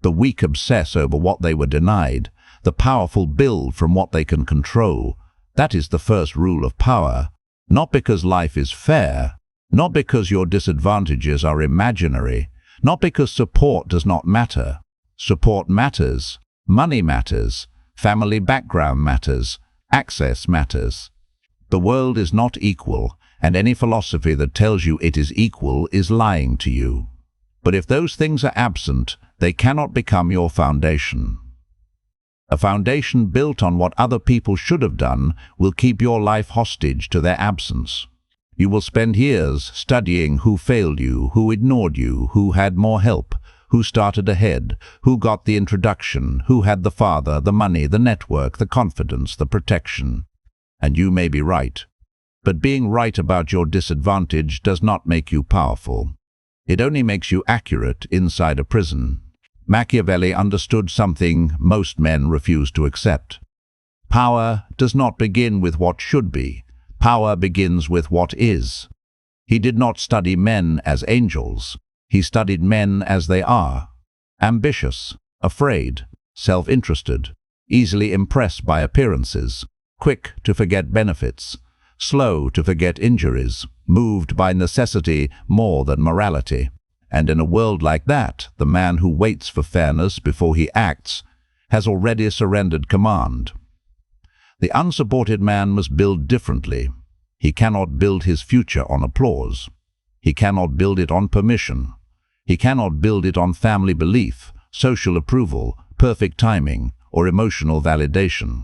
The weak obsess over what they were denied. The powerful build from what they can control. That is the first rule of power. Not because life is fair, not because your disadvantages are imaginary, not because support does not matter. Support matters, money matters, family background matters, access matters. The world is not equal, and any philosophy that tells you it is equal is lying to you. But if those things are absent, they cannot become your foundation. A foundation built on what other people should have done will keep your life hostage to their absence. You will spend years studying who failed you, who ignored you, who had more help, who started ahead, who got the introduction, who had the father, the money, the network, the confidence, the protection. And you may be right. But being right about your disadvantage does not make you powerful. It only makes you accurate inside a prison. Machiavelli understood something most men refuse to accept. Power does not begin with what should be. Power begins with what is. He did not study men as angels. He studied men as they are. Ambitious, afraid, self-interested, easily impressed by appearances, quick to forget benefits, slow to forget injuries, moved by necessity more than morality. And in a world like that, the man who waits for fairness before he acts has already surrendered command. The unsupported man must build differently. He cannot build his future on applause. He cannot build it on permission. He cannot build it on family belief, social approval, perfect timing, or emotional validation.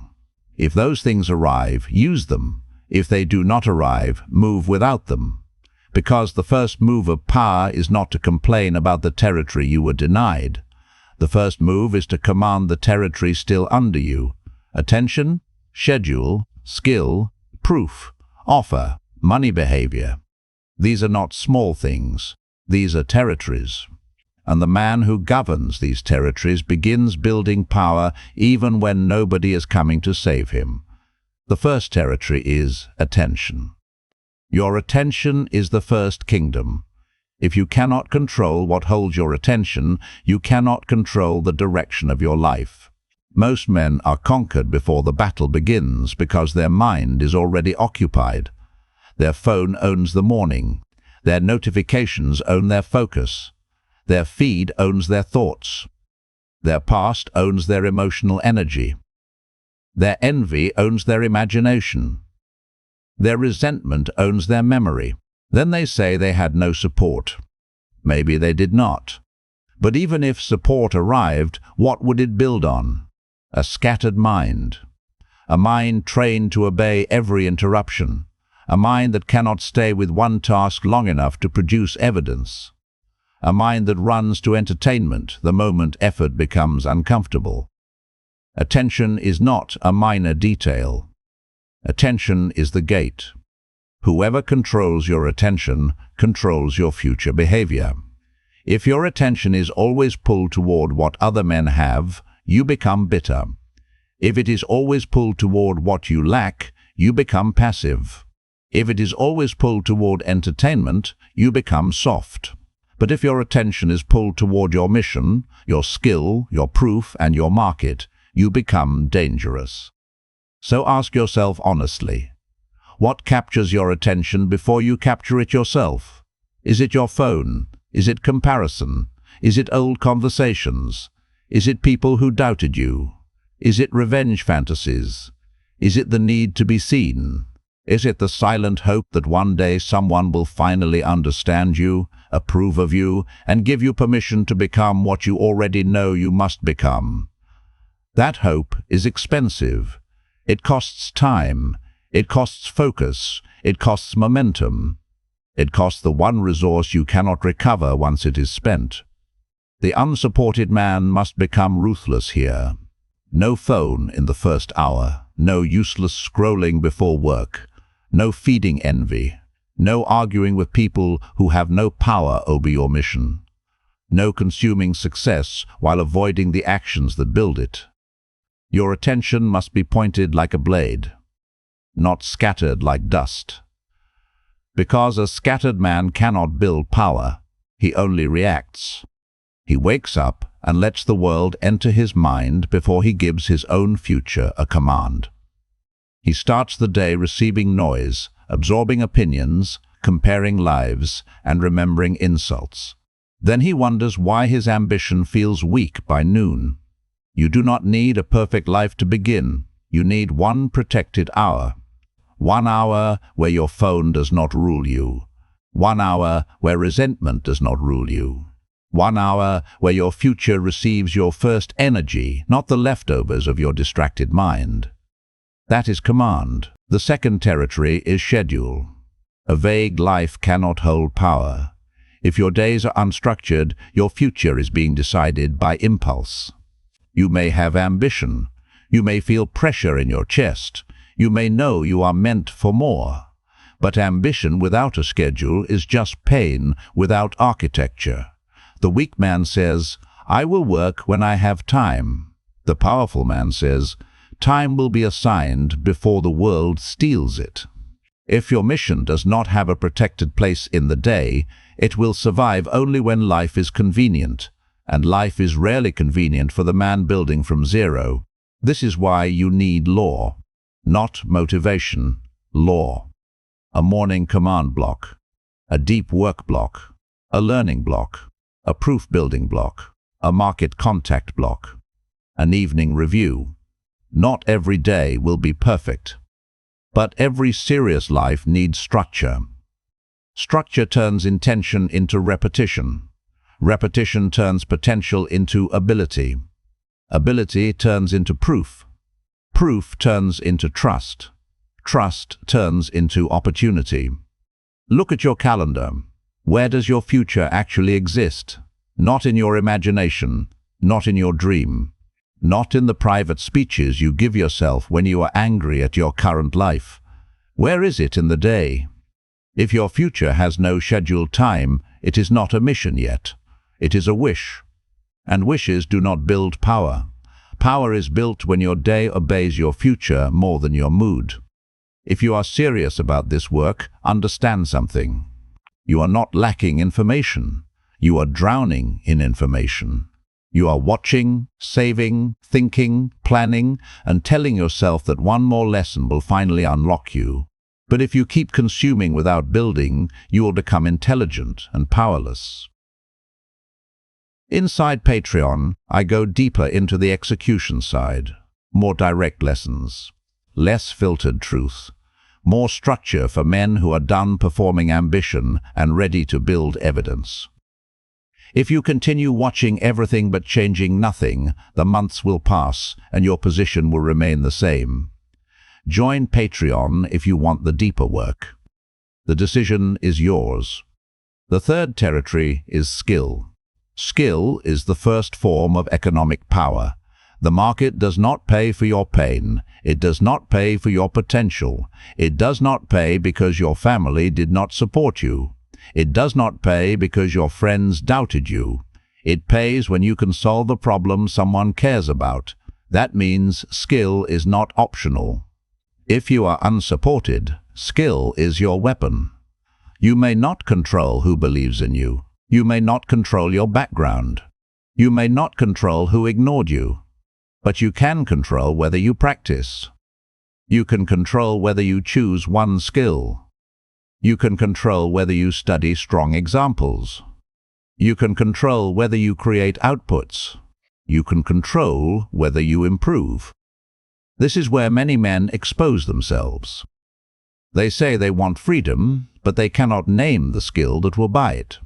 If those things arrive, use them. If they do not arrive, move without them. Because the first move of power is not to complain about the territory you were denied. The first move is to command the territory still under you. Attention, schedule, skill, proof, offer, money behavior. These are not small things. These are territories. And the man who governs these territories begins building power even when nobody is coming to save him. The first territory is attention. Your attention is the first kingdom. If you cannot control what holds your attention, you cannot control the direction of your life. Most men are conquered before the battle begins because their mind is already occupied. Their phone owns the morning. Their notifications own their focus. Their feed owns their thoughts. Their past owns their emotional energy. Their envy owns their imagination. Their resentment owns their memory. Then they say they had no support. Maybe they did not. But even if support arrived, what would it build on? A scattered mind. A mind trained to obey every interruption. A mind that cannot stay with one task long enough to produce evidence. A mind that runs to entertainment the moment effort becomes uncomfortable. Attention is not a minor detail. Attention is the gate. Whoever controls your attention controls your future behavior. If your attention is always pulled toward what other men have, you become bitter. If it is always pulled toward what you lack, you become passive. If it is always pulled toward entertainment, you become soft. But if your attention is pulled toward your mission, your skill, your proof, and your market, you become dangerous. So ask yourself honestly, what captures your attention before you capture it yourself? Is it your phone? Is it comparison? Is it old conversations? Is it people who doubted you? Is it revenge fantasies? Is it the need to be seen? Is it the silent hope that one day someone will finally understand you, approve of you, and give you permission to become what you already know you must become? That hope is expensive. It costs time. It costs focus. It costs momentum. It costs the one resource you cannot recover once it is spent. The unsupported man must become ruthless here. No phone in the first hour. No useless scrolling before work. No feeding envy. No arguing with people who have no power over your mission. No consuming success while avoiding the actions that build it. Your attention must be pointed like a blade, not scattered like dust. Because a scattered man cannot build power, he only reacts. He wakes up and lets the world enter his mind before he gives his own future a command. He starts the day receiving noise, absorbing opinions, comparing lives, and remembering insults. Then he wonders why his ambition feels weak by noon. You do not need a perfect life to begin. You need one protected hour. 1 hour where your phone does not rule you. 1 hour where resentment does not rule you. 1 hour where your future receives your first energy, not the leftovers of your distracted mind. That is command. The second territory is schedule. A vague life cannot hold power. If your days are unstructured, your future is being decided by impulse. You may have ambition. You may feel pressure in your chest. You may know you are meant for more. But ambition without a schedule is just pain without architecture. The weak man says, "I will work when I have time." The powerful man says, "Time will be assigned before the world steals it." If your mission does not have a protected place in the day, it will survive only when life is convenient, and life is rarely convenient for the man building from zero. This is why you need law, not motivation, law. A morning command block, a deep work block, a learning block, a proof-building block, a market contact block, an evening review. Not every day will be perfect. But every serious life needs structure. Structure turns intention into repetition. Repetition turns potential into ability. Ability turns into proof. Proof turns into trust. Trust turns into opportunity. Look at your calendar. Where does your future actually exist? Not in your imagination, not in your dream. Not in the private speeches you give yourself when you are angry at your current life. Where is it in the day? If your future has no scheduled time, it is not a mission yet. It is a wish. And wishes do not build power. Power is built when your day obeys your future more than your mood. If you are serious about this work, understand something. You are not lacking information. You are drowning in information. You are watching, saving, thinking, planning, and telling yourself that one more lesson will finally unlock you. But if you keep consuming without building, you will become intelligent and powerless. Inside Patreon, I go deeper into the execution side. More direct lessons. Less filtered truth. More structure for men who are done performing ambition and ready to build evidence. If you continue watching everything but changing nothing, the months will pass and your position will remain the same. Join Patreon if you want the deeper work. The decision is yours. The third territory is skill. Skill is the first form of economic power. The market does not pay for your pain. It does not pay for your potential. It does not pay because your family did not support you. It does not pay because your friends doubted you. It pays when you can solve a problem someone cares about. That means skill is not optional. If you are unsupported, skill is your weapon. You may not control who believes in you. You may not control your background. You may not control who ignored you. But you can control whether you practice. You can control whether you choose one skill. You can control whether you study strong examples. You can control whether you create outputs. You can control whether you improve. This is where many men expose themselves. They say they want freedom, but they cannot name the skill that will buy it.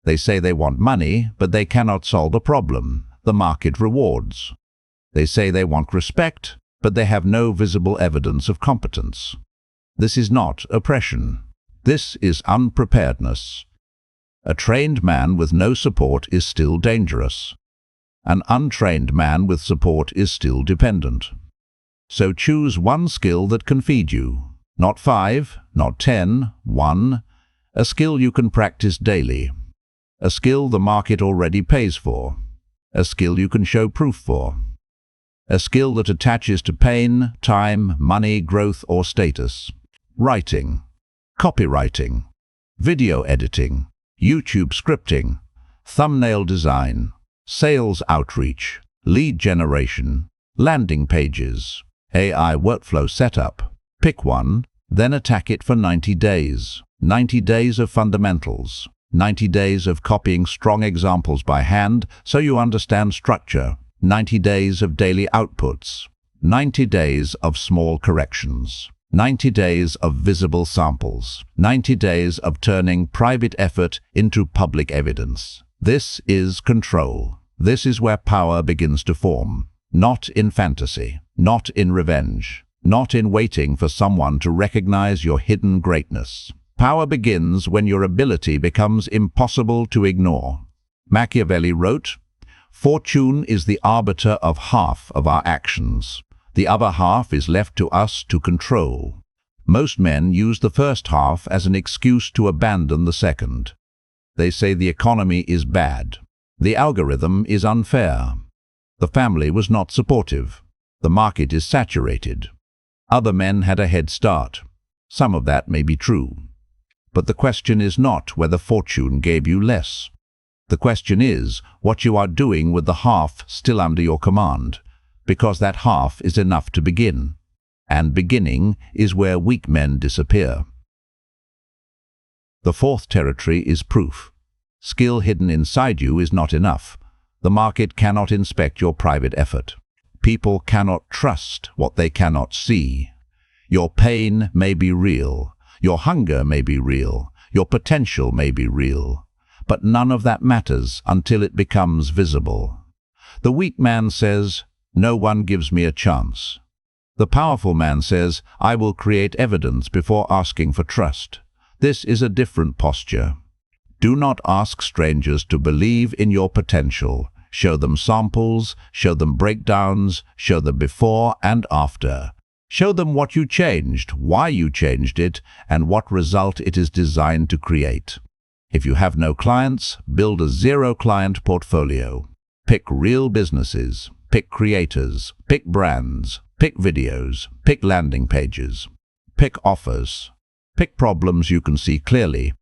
They say they want money, but they cannot solve a problem, the market rewards. They say they want respect, but they have no visible evidence of competence. This is not oppression. This is unpreparedness. A trained man with no support is still dangerous. An untrained man with support is still dependent. So choose one skill that can feed you. Not 5, not 10, 1. A skill you can practice daily. A skill the market already pays for. A skill you can show proof for. A skill that attaches to pain, time, money, growth, or status. Writing, copywriting, video editing, YouTube scripting, thumbnail design, sales outreach, lead generation, landing pages, AI workflow setup. Pick one, then attack it for 90 days. 90 days of fundamentals. 90 days of copying strong examples by hand so you understand structure. 90 days of daily outputs. 90 days of small corrections. 90 days of visible samples. 90 days of turning private effort into public evidence. This is control. This is where power begins to form. Not in fantasy, not in revenge, not in waiting for someone to recognize your hidden greatness. Power begins when your ability becomes impossible to ignore. Machiavelli wrote, "Fortune is the arbiter of half of our actions. The other half is left to us to control." Most men use the first half as an excuse to abandon the second. They say the economy is bad. The algorithm is unfair. The family was not supportive. The market is saturated. Other men had a head start. Some of that may be true. But the question is not whether fortune gave you less. The question is what you are doing with the half still under your command, because that half is enough to begin. And beginning is where weak men disappear. The fourth territory is proof. Skill hidden inside you is not enough. The market cannot inspect your private effort. People cannot trust what they cannot see. Your pain may be real. Your hunger may be real. Your potential may be real. But none of that matters until it becomes visible. The weak man says, "No one gives me a chance." The powerful man says, "I will create evidence before asking for trust." This is a different posture. Do not ask strangers to believe in your potential. Show them samples, show them breakdowns, show them before and after. Show them what you changed, why you changed it, and what result it is designed to create. If you have no clients, build a zero-client portfolio. Pick real businesses, pick creators, pick brands, pick videos, pick landing pages, pick offers, pick problems you can see clearly.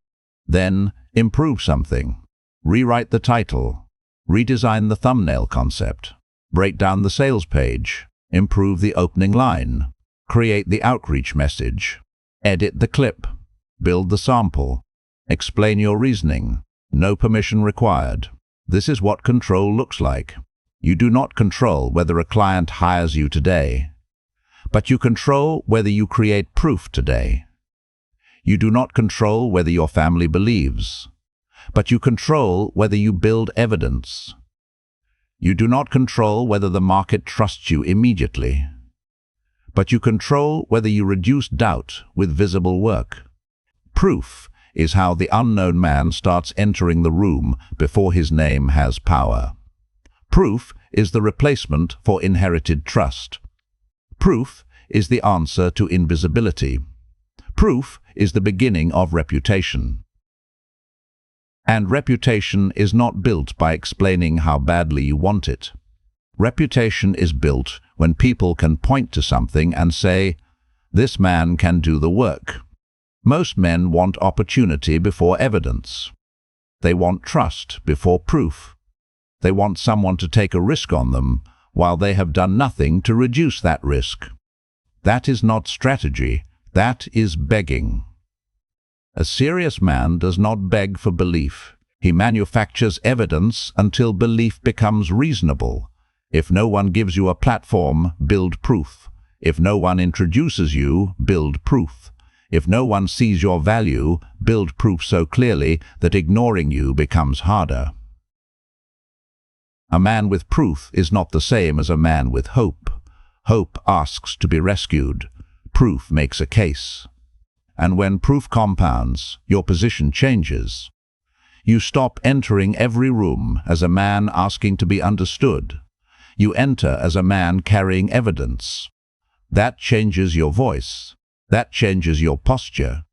Then improve something. Rewrite the title. Redesign the thumbnail concept. Break down the sales page. Improve the opening line. Create the outreach message. Edit the clip. Build the sample. Explain your reasoning. No permission required. This is what control looks like. You do not control whether a client hires you today, but you control whether you create proof today. You do not control whether your family believes, but you control whether you build evidence. You do not control whether the market trusts you immediately, but you control whether you reduce doubt with visible work. Proof is how the unknown man starts entering the room before his name has power. Proof is the replacement for inherited trust. Proof is the answer to invisibility. Proof is the beginning of reputation. And reputation is not built by explaining how badly you want it. Reputation is built when people can point to something and say, "This man can do the work." Most men want opportunity before evidence. They want trust before proof. They want someone to take a risk on them while they have done nothing to reduce that risk. That is not strategy, that is begging. A serious man does not beg for belief. He manufactures evidence until belief becomes reasonable. If no one gives you a platform, build proof. If no one introduces you, build proof. If no one sees your value, build proof so clearly that ignoring you becomes harder. A man with proof is not the same as a man with hope. Hope asks to be rescued. Proof makes a case. And when proof compounds, your position changes. You stop entering every room as a man asking to be understood. You enter as a man carrying evidence. That changes your voice. That changes your posture.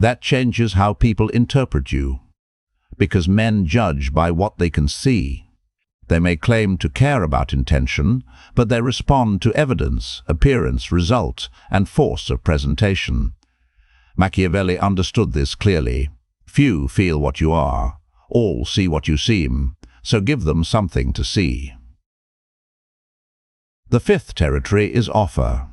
That changes how people interpret you. Because men judge by what they can see. They may claim to care about intention, but they respond to evidence, appearance, result, and force of presentation. Machiavelli understood this clearly. Few feel what you are. All see what you seem. so give them something to see. The fifth territory is offer.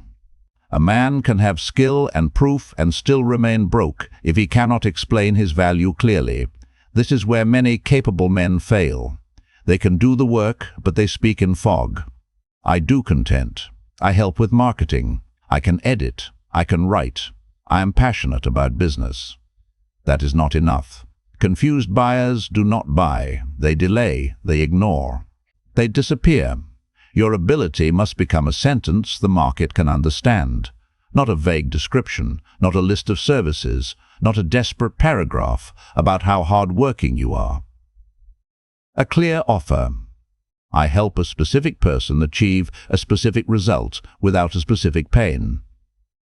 A man can have skill and proof and still remain broke if he cannot explain his value clearly. This is where many capable men fail. They can do the work, but they speak in fog. I do content. I help with marketing. I can edit. I can write. I am passionate about business. That is not enough. Confused buyers do not buy. They delay. They ignore. They disappear. Your ability must become a sentence the market can understand, not a vague description, not a list of services, not a desperate paragraph about how hard-working you are. A clear offer. I help a specific person achieve a specific result without a specific pain.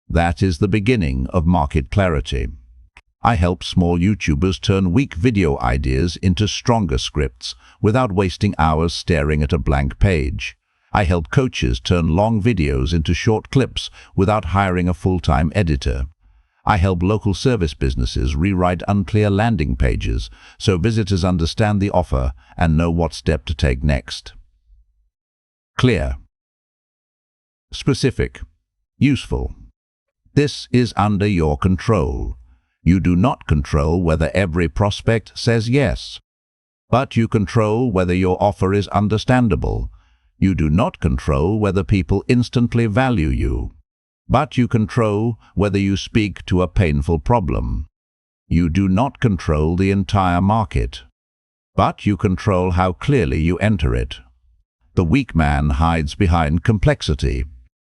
That is the beginning of market clarity. I help small YouTubers turn weak video ideas into stronger scripts without wasting hours staring at a blank page. I help coaches turn long videos into short clips without hiring a full-time editor. I help local service businesses rewrite unclear landing pages so visitors understand the offer and know what step to take next. Clear. Specific. Useful. This is under your control. You do not control whether every prospect says yes, but you control whether your offer is understandable. You do not control whether people instantly value you, but you control whether you speak to a painful problem. You do not control the entire market, but you control how clearly you enter it. The weak man hides behind complexity.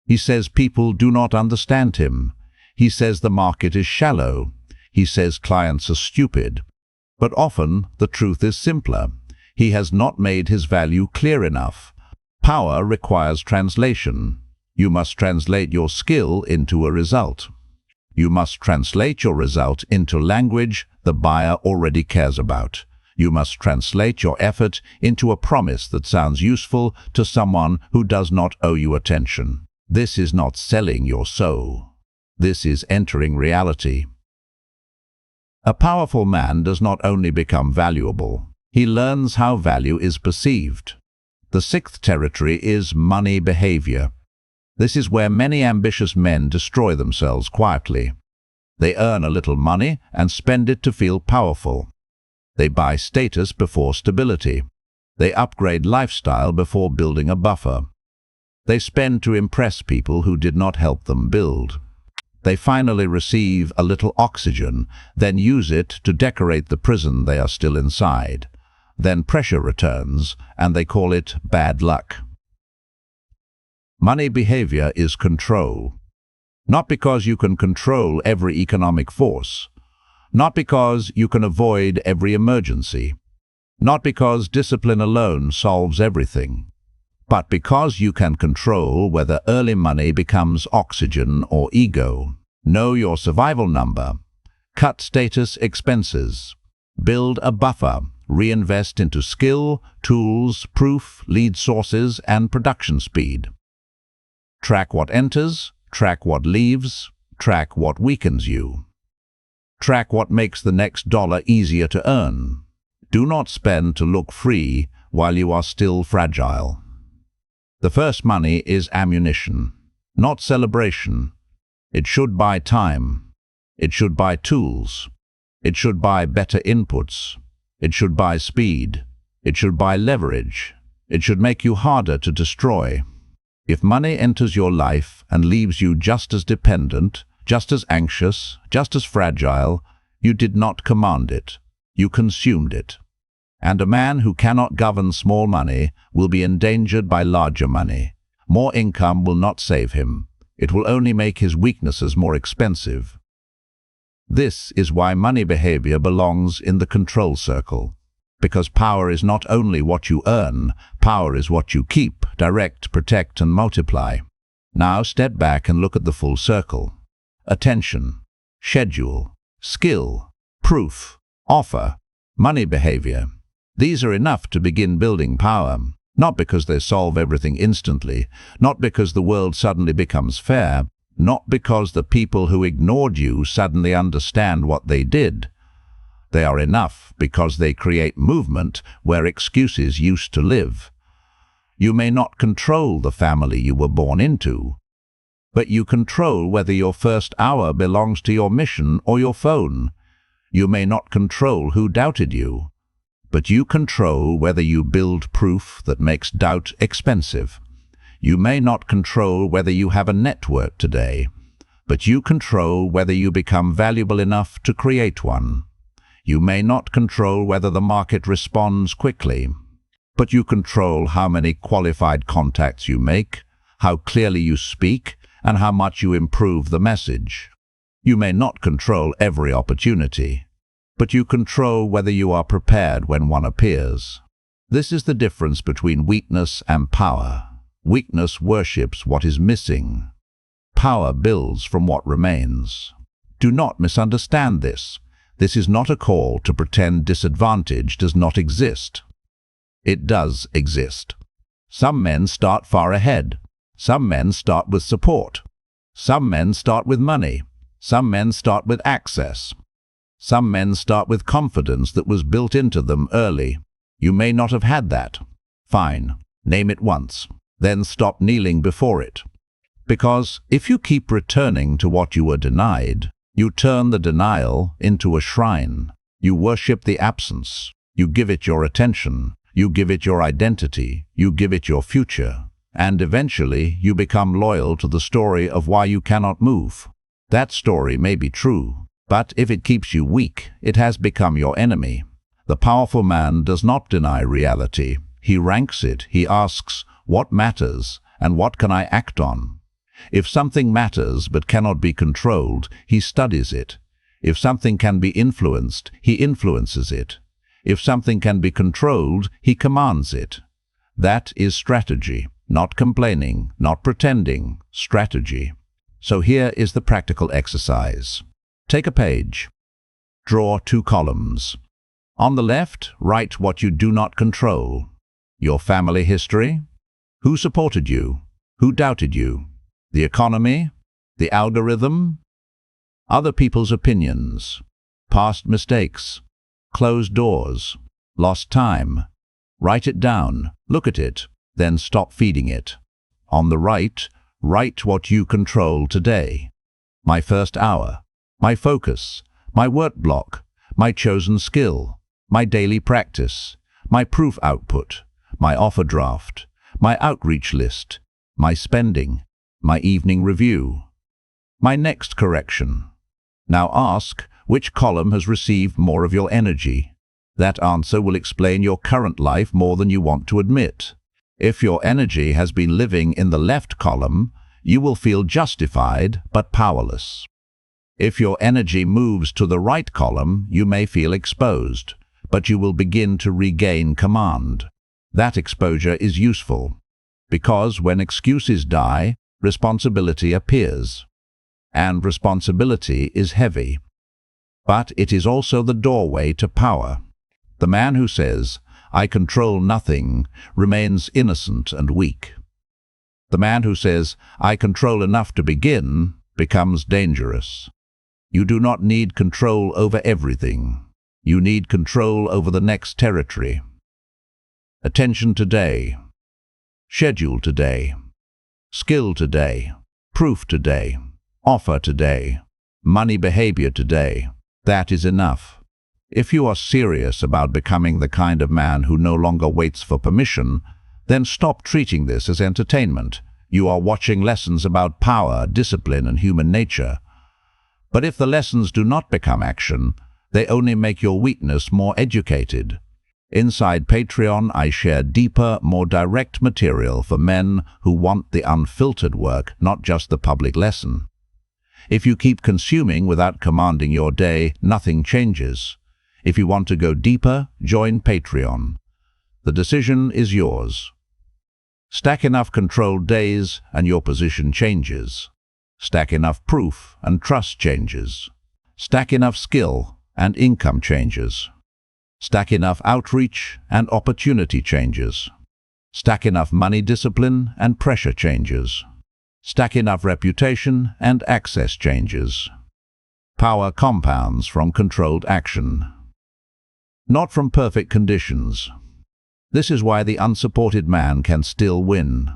He says people do not understand him. He says the market is shallow. He says clients are stupid. But often the truth is simpler. He has not made his value clear enough. Power requires translation. You must translate your skill into a result. You must translate your result into language the buyer already cares about. You must translate your effort into a promise that sounds useful to someone who does not owe you attention. This is not selling your soul. This is entering reality. A powerful man does not only become valuable, he learns how value is perceived. The sixth territory is money behavior. This is where many ambitious men destroy themselves quietly. They earn a little money and spend it to feel powerful. They buy status before stability. They upgrade lifestyle before building a buffer. They spend to impress people who did not help them build. They finally receive a little oxygen, then use it to decorate the prison they are still inside. Then pressure returns, and they call it bad luck. Money behavior is control. Not because you can control every economic force. Not because you can avoid every emergency. Not because discipline alone solves everything. But because you can control whether early money becomes oxygen or ego. Know your survival number. Cut status expenses. Build a buffer. Reinvest into skill, tools, proof, lead sources, and production speed. Track what enters, track what leaves, track what weakens you. Track what makes the next dollar easier to earn. Do not spend to look free while you are still fragile. The first money is ammunition, not celebration. It should buy time. It should buy tools. It should buy better inputs. It should buy speed. It should buy leverage. It should make you harder to destroy. If money enters your life and leaves you just as dependent, just as anxious, just as fragile, you did not command it. You consumed it. And a man who cannot govern small money will be endangered by larger money. More income will not save him. It will only make his weaknesses more expensive. This is why money behavior belongs in the control circle. Because power is not only what you earn, power is what you keep, direct, protect, and multiply. Now step back and look at the full circle. Attention, schedule, skill, proof, offer, money behavior. These are enough to begin building power, not because they solve everything instantly, not because the world suddenly becomes fair, not because the people who ignored you suddenly understand what they did. They are enough because they create movement where excuses used to live. You may not control the family you were born into, but you control whether your first hour belongs to your mission or your phone. You may not control who doubted you, but you control whether you build proof that makes doubt expensive. You may not control whether you have a network today, but you control whether you become valuable enough to create one. You may not control whether the market responds quickly, but you control how many qualified contacts you make, how clearly you speak, and how much you improve the message. You may not control every opportunity, but you control whether you are prepared when one appears. This is the difference between weakness and power. Weakness worships what is missing. Power builds from what remains. Do not misunderstand this. This is not a call to pretend disadvantage does not exist. It does exist. Some men start far ahead. Some men start with support. Some men start with money. Some men start with access. Some men start with confidence that was built into them early. You may not have had that. Fine. Name it once. Then stop kneeling before it. Because if you keep returning to what you were denied, you turn the denial into a shrine. You worship the absence. You give it your attention. You give it your identity. You give it your future. And eventually you become loyal to the story of why you cannot move. That story may be true, but if it keeps you weak, it has become your enemy. The powerful man does not deny reality. He ranks it. He asks, what matters and what can I act on? If something matters but cannot be controlled, he studies it. If something can be influenced, he influences it. If something can be controlled, he commands it. That is strategy, not complaining, not pretending, strategy. So here is the practical exercise. Take a page. Draw 2 columns. On the left, write what you do not control. Your family history. Who supported you? Who doubted you? The economy? The algorithm? Other people's opinions? Past mistakes? Closed doors? Lost time? Write it down, look at it, then stop feeding it. On the right, write what you control today. My first hour, my focus, my work block, my chosen skill, my daily practice, my proof output, my offer draft, my outreach list, my spending, my evening review, my next correction. Now ask, which column has received more of your energy? That answer will explain your current life more than you want to admit. If your energy has been living in the left column, you will feel justified but powerless. If your energy moves to the right column, you may feel exposed, but you will begin to regain command. That exposure is useful, because when excuses die, responsibility appears. And responsibility is heavy. But it is also the doorway to power. The man who says, I control nothing, remains innocent and weak. The man who says, I control enough to begin, becomes dangerous. You do not need control over everything. You need control over the next territory. Attention today. Schedule today. Skill today. Proof today. Offer today. Money behavior today. That is enough. If you are serious about becoming the kind of man who no longer waits for permission, then stop treating this as entertainment. You are watching lessons about power, discipline, and human nature. But if the lessons do not become action, they only make your weakness more educated. Inside Patreon, I share deeper, more direct material for men who want the unfiltered work, not just the public lesson. If you keep consuming without commanding your day, nothing changes. If you want to go deeper, join Patreon. The decision is yours. Stack enough controlled days and your position changes. Stack enough proof and trust changes. Stack enough skill and income changes. Stack enough outreach and opportunity changes. Stack enough money discipline and pressure changes. Stack enough reputation and access changes. Power compounds from controlled action. not from perfect conditions. This is why the unsupported man can still win.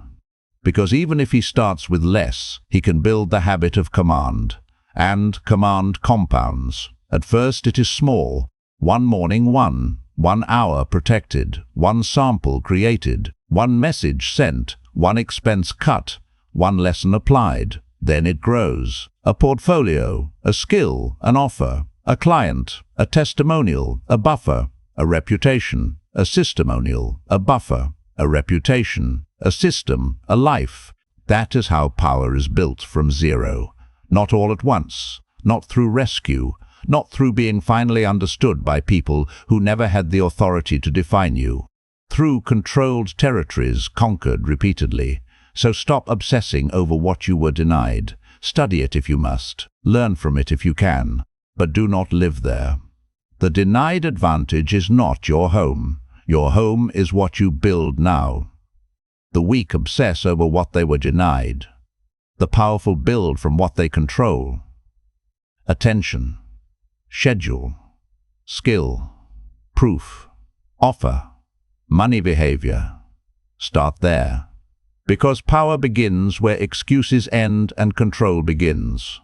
Because even if he starts with less, he can build the habit of command. And command compounds. At first it is small. One morning, one hour protected, one sample created, one message sent, one expense cut, one lesson applied. Then it grows. A portfolio, a skill, an offer, a client, a testimonial, a buffer, a reputation, a systemonial, a buffer, a reputation, a system, a life. That is how power is built from zero. Not all at once, not through rescue, not through being finally understood by people who never had the authority to define you. Through controlled territories conquered repeatedly. So stop obsessing over what you were denied. Study it if you must. Learn from it if you can. But do not live there. The denied advantage is not your home. Your home is what you build now. The weak obsess over what they were denied. The powerful build from what they control. Attention, schedule, skill, proof, offer, money behavior. Start there. Because power begins where excuses end and control begins.